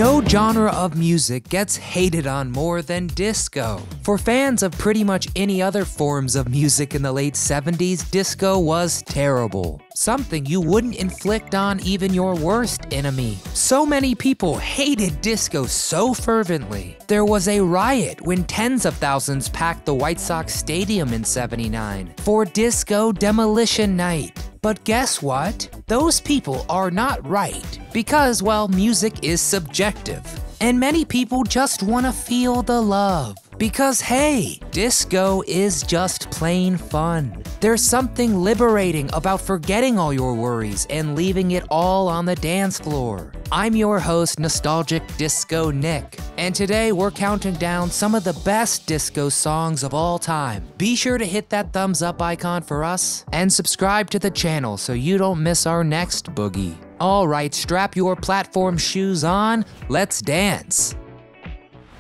No genre of music gets hated on more than disco. For fans of pretty much any other forms of music in the late 70s, disco was terrible. Something you wouldn't inflict on even your worst enemy. So many people hated disco so fervently. There was a riot when tens of thousands packed the White Sox Stadium in '79 for Disco Demolition Night. But guess what? Those people are not right. Because, well, music is subjective. And many people just want to feel the love. Because hey, disco is just plain fun. There's something liberating about forgetting all your worries and leaving it all on the dance floor. I'm your host, Nostalgic Disco Nick, and today we're counting down some of the best disco songs of all time. Be sure to hit that thumbs up icon for us, and subscribe to the channel so you don't miss our next boogie. Alright, strap your platform shoes on, let's dance.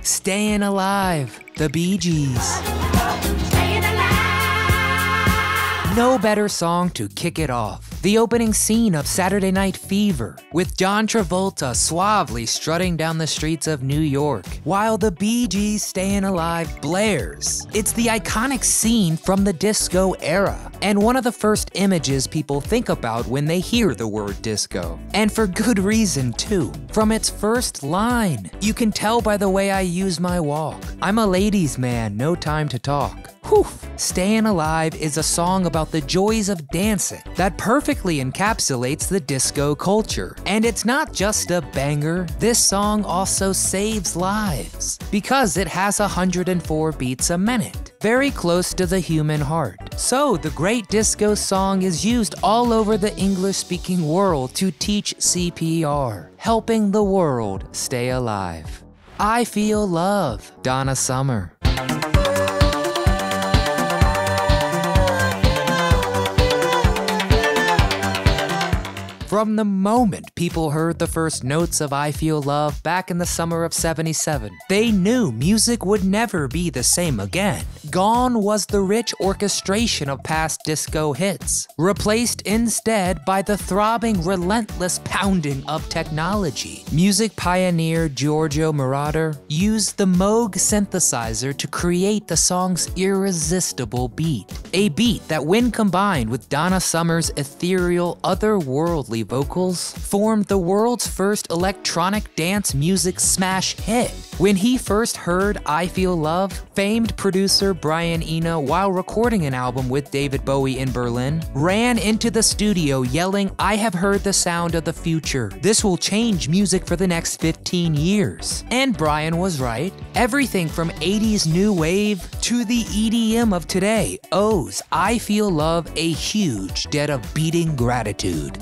Stayin' Alive, the Bee Gees. No better song to kick it off. The opening scene of Saturday Night Fever, with John Travolta suavely strutting down the streets of New York, while the Bee Gees' Stayin' Alive blares. It's the iconic scene from the disco era, and one of the first images people think about when they hear the word disco. And for good reason too. From its first line, you can tell by the way I use my walk. I'm a ladies' man, no time to talk. Whew. Stayin' Alive is a song about the joys of dancing that perfectly encapsulates the disco culture. And it's not just a banger, this song also saves lives because it has 104 beats a minute, very close to the human heart. So the great disco song is used all over the English-speaking world to teach CPR, helping the world stay alive. I Feel Love, Donna Summer. From the moment people heard the first notes of I Feel Love back in the summer of '77, they knew music would never be the same again. Gone was the rich orchestration of past disco hits, replaced instead by the throbbing, relentless pounding of technology. Music pioneer Giorgio Moroder used the Moog synthesizer to create the song's irresistible beat. A beat that, when combined with Donna Summer's ethereal, otherworldly vocals, formed the world's first electronic dance music smash hit. When he first heard I Feel Love, famed producer Brian Eno, while recording an album with David Bowie in Berlin, ran into the studio yelling, "I have heard the sound of the future. This will change music for the next 15 years. And Brian was right. Everything from 80s new wave to the EDM of today owes I Feel Love a huge debt of beating gratitude.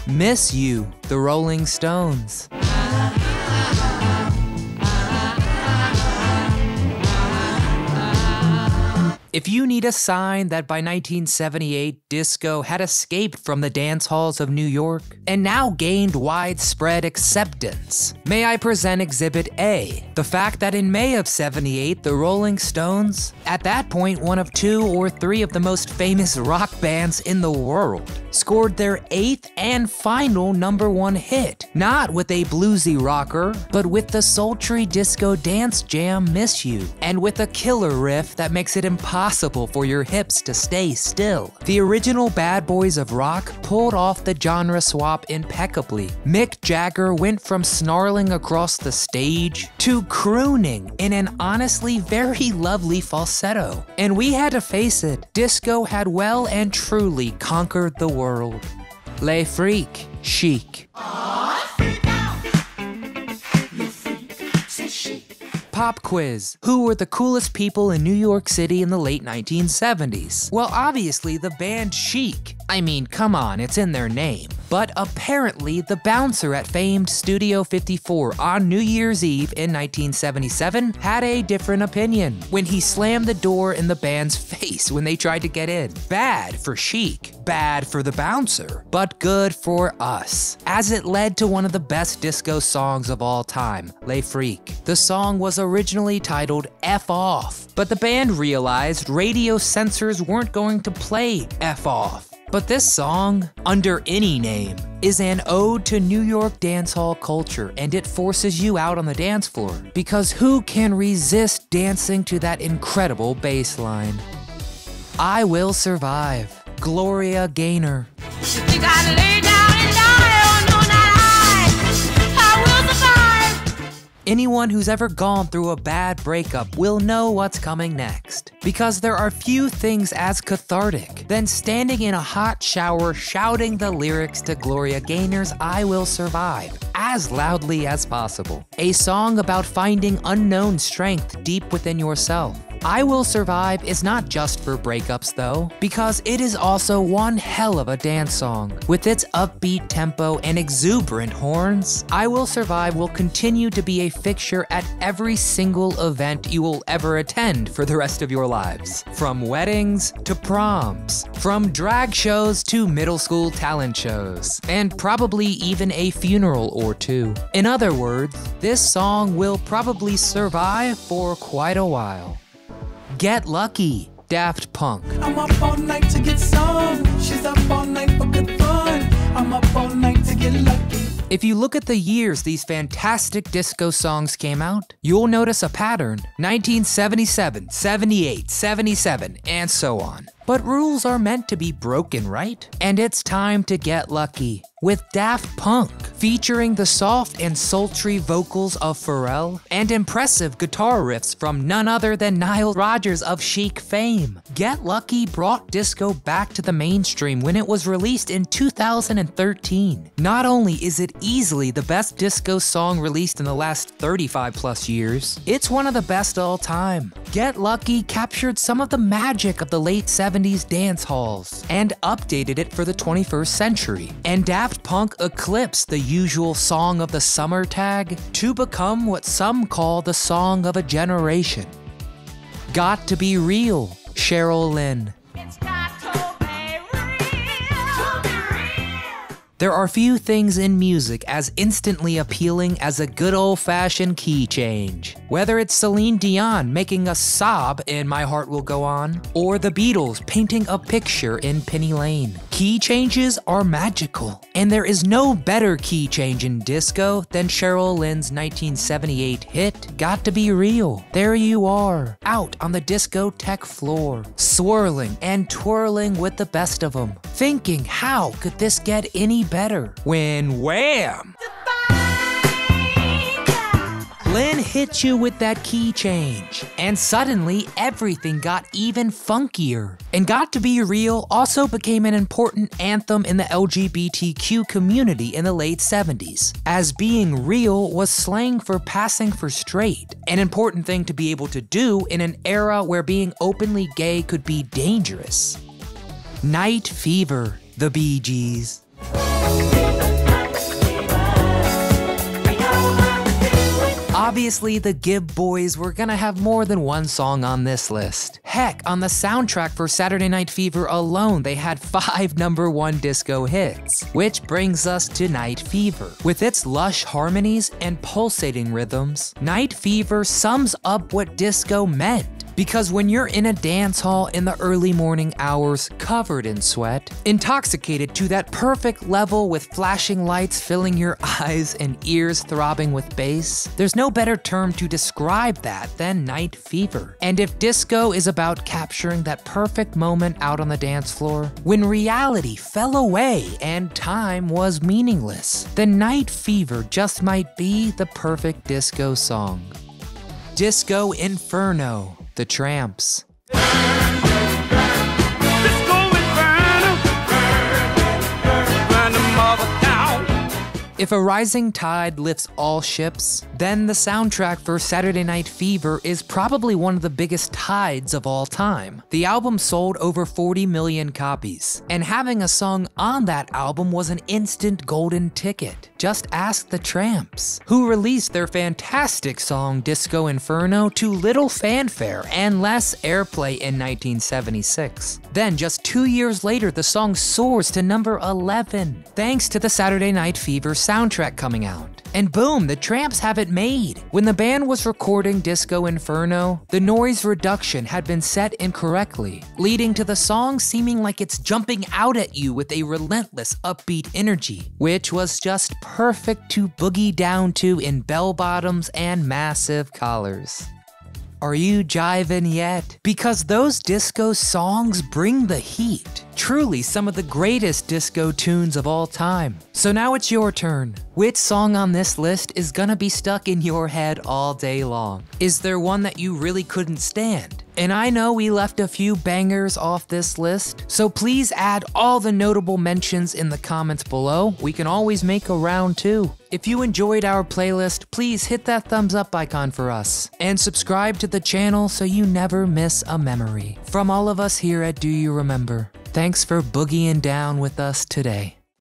Miss You, the Rolling Stones. If you need a sign that by 1978, disco had escaped from the dance halls of New York and now gained widespread acceptance, may I present Exhibit A, the fact that in May of '78, the Rolling Stones, at that point one of 2 or 3 of the most famous rock bands in the world, scored their 8th and final #1 hit, not with a bluesy rocker, but with the sultry disco dance jam Miss You, and with a killer riff that makes it impossible for your hips to stay still. The original bad boys of rock pulled off the genre swap impeccably. Mick Jagger went from snarling across the stage to crooning in an honestly very lovely falsetto. And we had to face it, disco had well and truly conquered the world. Les Freaks, Chic. Pop quiz. Who were the coolest people in New York City in the late 1970s? Well, obviously the band CHIC. I mean, come on, it's in their name. But apparently the bouncer at famed Studio 54 on New Year's Eve in 1977 had a different opinion when he slammed the door in the band's face when they tried to get in. Bad for CHIC, bad for the bouncer, but good for us, as it led to one of the best disco songs of all time, Les Freaks. The song was originally titled F Off, but the band realized radio censors weren't going to play F Off. But this song, under any name, is an ode to New York dancehall culture, and it forces you out on the dance floor, because who can resist dancing to that incredible bass line? I Will Survive, GLORIA, GAYNOR. You gotta lay down and die, oh no, not I will survive. Anyone who's ever gone through a bad breakup will know what's coming next, because there are few things as cathartic than standing in a hot shower shouting the lyrics to Gloria Gaynor's I Will Survive as loudly as possible. A song about finding unknown strength deep within yourself. I Will Survive is not just for breakups though, because it is also one hell of a dance song. With its upbeat tempo and exuberant horns, I Will Survive will continue to be a fixture at every single event you will ever attend for the rest of your lives. From weddings to proms, from drag shows to middle school talent shows, and probably even a funeral or two. In other words, this song will probably survive for quite a while. Get Lucky, Daft Punk. I'm up all night to get some. She's up all night for good fun. I'm up all night to get lucky. If you look at the years these fantastic disco songs came out, you'll notice a pattern: 1977, 78, 77, and so on. But rules are meant to be broken, right? And it's time to get lucky with Daft Punk, featuring the soft and sultry vocals of Pharrell and impressive guitar riffs from none other than Nile Rodgers of CHIC fame. Get Lucky brought disco back to the mainstream when it was released in 2013. Not only is it easily the best disco song released in the last 35 plus years, it's one of the best all time. Get Lucky captured some of the magic of the late 70s dance halls and updated it for the 21st century. And Daft Punk eclipsed the usual song of the summer tag to become what some call the song of a generation. Got to Be Real, LYNN. It's got to be real. There are few things in music as instantly appealing as a good old-fashioned key change. Whether it's Celine Dion making us sob in My Heart Will Go On, or the Beatles painting a picture in Penny Lane. Key changes are magical, and there is no better key change in disco than LYNN's 1978 hit, Got to Be Real. There you are, out on the discotheque floor, swirling and twirling with the best of them, thinking how could this get any better, when wham! LYNN hit you with that key change, and suddenly everything got even funkier. And Got to Be Real also became an important anthem in the LGBTQ community in the late 70s, as being real was slang for passing for straight, an important thing to be able to do in an era where being openly gay could be dangerous. Night Fever, the Bee Gees. Obviously, the Gibb Boys were gonna have more than one song on this list. Heck, on the soundtrack for Saturday Night Fever alone, they had 5 #1 disco hits. Which brings us to Night Fever. With its lush harmonies and pulsating rhythms, Night Fever sums up what disco meant. Because when you're in a dance hall in the early morning hours, covered in sweat, intoxicated to that perfect level with flashing lights filling your eyes and ears throbbing with bass, there's no better term to describe that than Night Fever. And if disco is about capturing that perfect moment out on the dance floor, when reality fell away and time was meaningless, then Night Fever just might be the perfect disco song. Disco Inferno, the Tramps. If a rising tide lifts all ships, then the soundtrack for Saturday Night Fever is probably one of the biggest tides of all time. The album sold over 40 million copies, and having a song on that album was an instant golden ticket. Just ask the Tramps, who released their fantastic song Disco Inferno to little fanfare and less airplay in 1976. Then just 2 years later, the song soars to number 11, thanks to the Saturday Night Fever soundtrack coming out. And boom, the Tramps have it made. When the band was recording Disco Inferno, the noise reduction had been set incorrectly, leading to the song seeming like it's jumping out at you with a relentless upbeat energy, which was just perfect to boogie down to in bell bottoms and massive collars. Are you jiving yet? Because those disco songs bring the heat. Truly some of the greatest disco tunes of all time. So now it's your turn. Which song on this list is gonna be stuck in your head all day long? Is there one that you really couldn't stand? And I know we left a few bangers off this list, so please add all the notable mentions in the comments below. We can always make a round 2. If you enjoyed our playlist, please hit that thumbs up icon for us, and subscribe to the channel so you never miss a memory. From all of us here at Do You Remember, thanks for boogieing down with us today.